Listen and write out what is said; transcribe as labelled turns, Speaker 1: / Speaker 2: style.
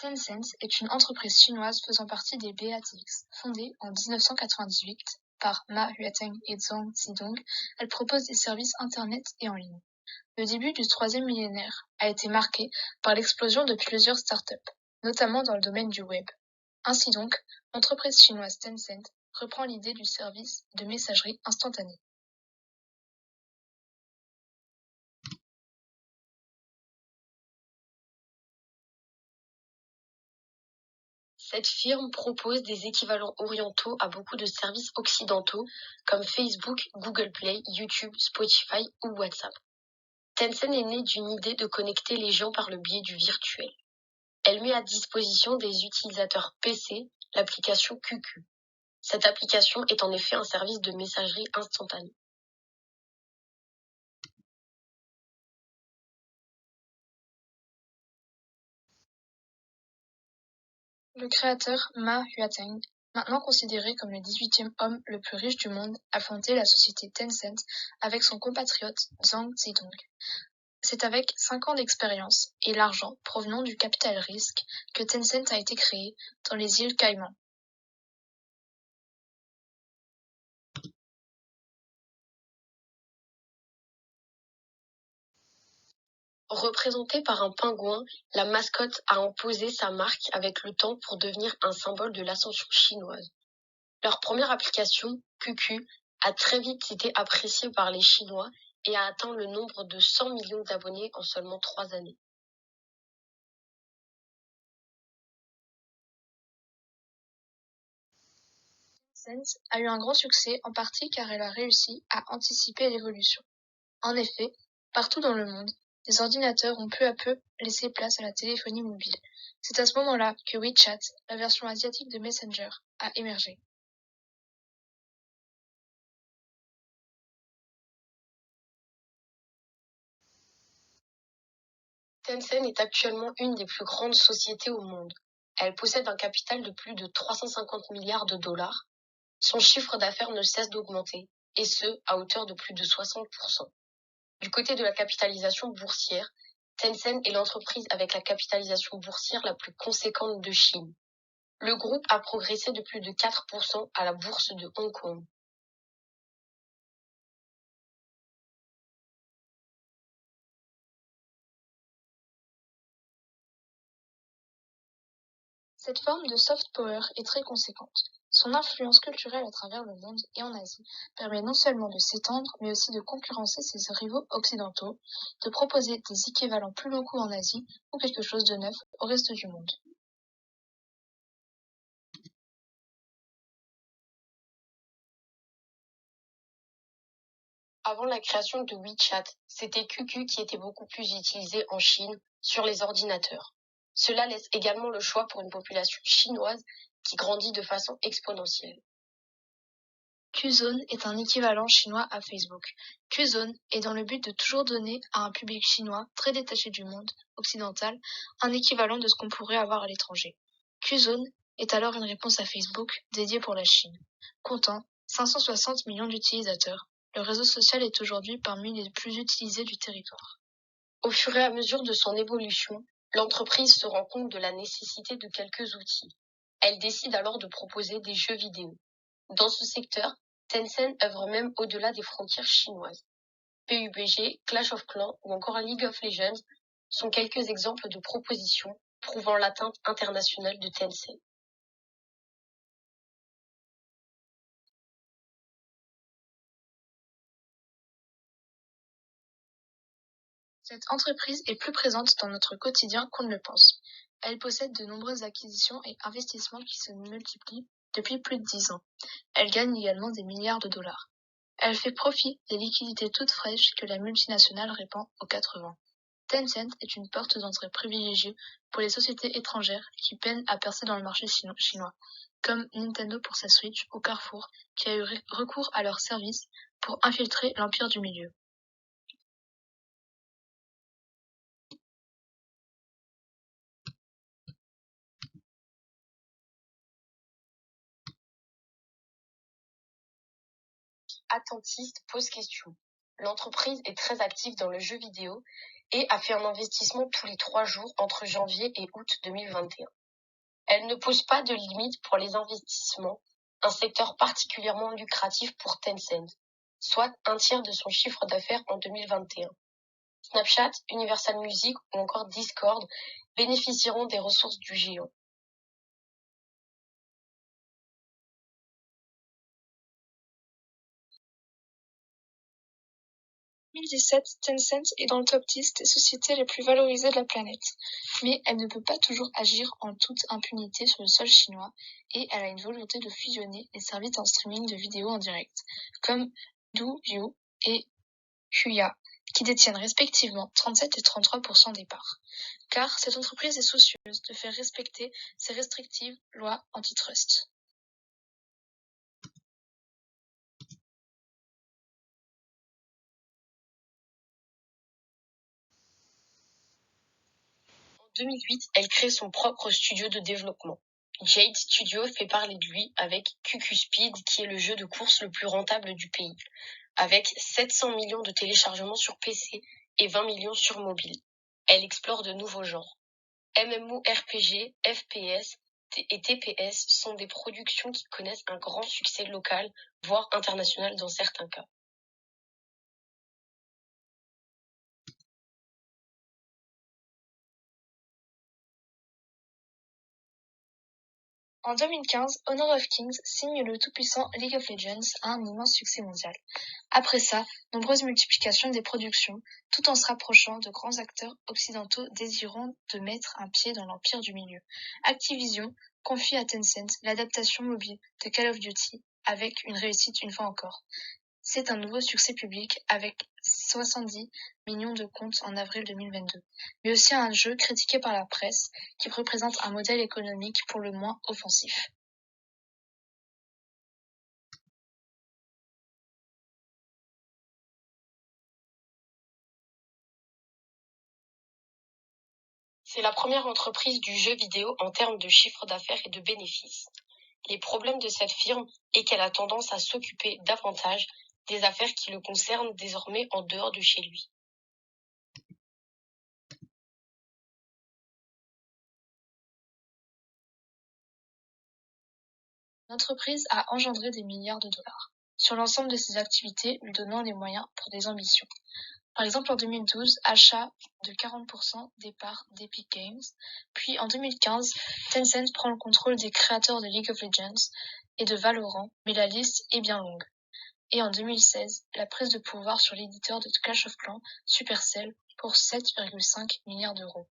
Speaker 1: Tencent est une entreprise chinoise faisant partie des BATX. Fondée en 1998 par Ma Huateng et Zhang Zhidong, elle propose des services Internet et en ligne. Le début du troisième millénaire a été marqué par l'explosion de plusieurs startups, notamment dans le domaine du web. Ainsi donc, l'entreprise chinoise Tencent reprend l'idée du service de messagerie instantanée.
Speaker 2: Cette firme propose des équivalents orientaux à beaucoup de services occidentaux comme Facebook, Google Play, YouTube, Spotify ou WhatsApp. Tencent est née d'une idée de connecter les gens par le biais du virtuel. Elle met à disposition des utilisateurs PC l'application QQ. Cette application est en effet un service de messagerie instantanée.
Speaker 1: Le créateur Ma Huateng, maintenant considéré comme le 18e homme le plus riche du monde, a fondé la société Tencent avec son compatriote Zhang Zhidong. C'est avec 5 ans d'expérience et l'argent provenant du capital risque que Tencent a été créé dans les îles Caïmans.
Speaker 2: Représentée par un pingouin, la mascotte a imposé sa marque avec le temps pour devenir un symbole de l'ascension chinoise. Leur première application, QQ, a très vite été appréciée par les Chinois et a atteint le nombre de 100 millions d'abonnés en seulement 3 années.
Speaker 1: Tencent a eu un grand succès en partie car elle a réussi à anticiper l'évolution. En effet, partout dans le monde, les ordinateurs ont peu à peu laissé place à la téléphonie mobile. C'est à ce moment-là que WeChat, la version asiatique de Messenger, a émergé.
Speaker 2: Tencent est actuellement une des plus grandes sociétés au monde. Elle possède un capital de plus de 350 milliards de dollars. Son chiffre d'affaires ne cesse d'augmenter, et ce, à hauteur de plus de 60%. Du côté de la capitalisation boursière, Tencent est l'entreprise avec la capitalisation boursière la plus conséquente de Chine. Le groupe a progressé de plus de 4% à la bourse de Hong Kong.
Speaker 1: Cette forme de soft power est très conséquente. Son influence culturelle à travers le monde et en Asie permet non seulement de s'étendre, mais aussi de concurrencer ses rivaux occidentaux, de proposer des équivalents plus locaux en Asie ou quelque chose de neuf au reste du monde.
Speaker 2: Avant la création de WeChat, c'était QQ qui était beaucoup plus utilisé en Chine sur les ordinateurs. Cela laisse également le choix pour une population chinoise qui grandit de façon exponentielle.
Speaker 1: Qzone est un équivalent chinois à Facebook. Qzone est dans le but de toujours donner à un public chinois très détaché du monde occidental un équivalent de ce qu'on pourrait avoir à l'étranger. Qzone est alors une réponse à Facebook dédiée pour la Chine. Comptant 560 millions d'utilisateurs, le réseau social est aujourd'hui parmi les plus utilisés du territoire.
Speaker 2: Au fur et à mesure de son évolution, l'entreprise se rend compte de la nécessité de quelques outils. Elle décide alors de proposer des jeux vidéo. Dans ce secteur, Tencent œuvre même au-delà des frontières chinoises. PUBG, Clash of Clans ou encore League of Legends sont quelques exemples de propositions prouvant l'atteinte internationale de Tencent.
Speaker 1: Cette entreprise est plus présente dans notre quotidien qu'on ne le pense. Elle possède de nombreuses acquisitions et investissements qui se multiplient depuis plus de 10 ans. Elle gagne également des milliards de dollars. Elle fait profit des liquidités toutes fraîches que la multinationale répand aux 4 vents. Tencent est une porte d'entrée privilégiée pour les sociétés étrangères qui peinent à percer dans le marché chinois, comme Nintendo pour sa Switch ou Carrefour qui a eu recours à leurs services pour infiltrer l'empire du milieu.
Speaker 2: Attentiste pose question. L'entreprise est très active dans le jeu vidéo et a fait un investissement tous les 3 jours entre janvier et août 2021. Elle ne pose pas de limite pour les investissements, un secteur particulièrement lucratif pour Tencent, soit un tiers de son chiffre d'affaires en 2021. Snapchat, Universal Music ou encore Discord bénéficieront des ressources du géant.
Speaker 1: 2017, Tencent est dans le top 10 des sociétés les plus valorisées de la planète. Mais elle ne peut pas toujours agir en toute impunité sur le sol chinois et elle a une volonté de fusionner les services en streaming de vidéos en direct, comme Douyu et Huya, qui détiennent respectivement 37 et 33% des parts. Car cette entreprise est soucieuse de faire respecter ses restrictives lois antitrust.
Speaker 2: En 2008, elle crée son propre studio de développement. Jade Studio fait parler de lui avec QQ Speed, qui est le jeu de course le plus rentable du pays, avec 700 millions de téléchargements sur PC et 20 millions sur mobile. Elle explore de nouveaux genres. MMORPG, FPS et TPS sont des productions qui connaissent un grand succès local, voire international dans certains cas.
Speaker 1: En 2015, Honor of Kings signe le tout-puissant League of Legends à un immense succès mondial. Après ça, nombreuses multiplications des productions, tout en se rapprochant de grands acteurs occidentaux désirant de mettre un pied dans l'empire du milieu. Activision confie à Tencent l'adaptation mobile de Call of Duty avec une réussite une fois encore. C'est un nouveau succès public avec 70 millions de comptes en avril 2022, mais aussi un jeu critiqué par la presse qui représente un modèle économique pour le moins offensif.
Speaker 2: C'est la première entreprise du jeu vidéo en termes de chiffre d'affaires et de bénéfices. Les problèmes de cette firme est qu'elle a tendance à s'occuper davantage des affaires qui le concernent désormais en dehors de chez lui.
Speaker 1: L'entreprise a engendré des milliards de dollars sur l'ensemble de ses activités, lui donnant les moyens pour des ambitions. Par exemple, en 2012, achat de 40% des parts d'Epic Games, puis en 2015, Tencent prend le contrôle des créateurs de League of Legends et de Valorant, mais la liste est bien longue. Et en 2016, la prise de pouvoir sur l'éditeur de Clash of Clans, Supercell, pour 7,5 milliards d'euros.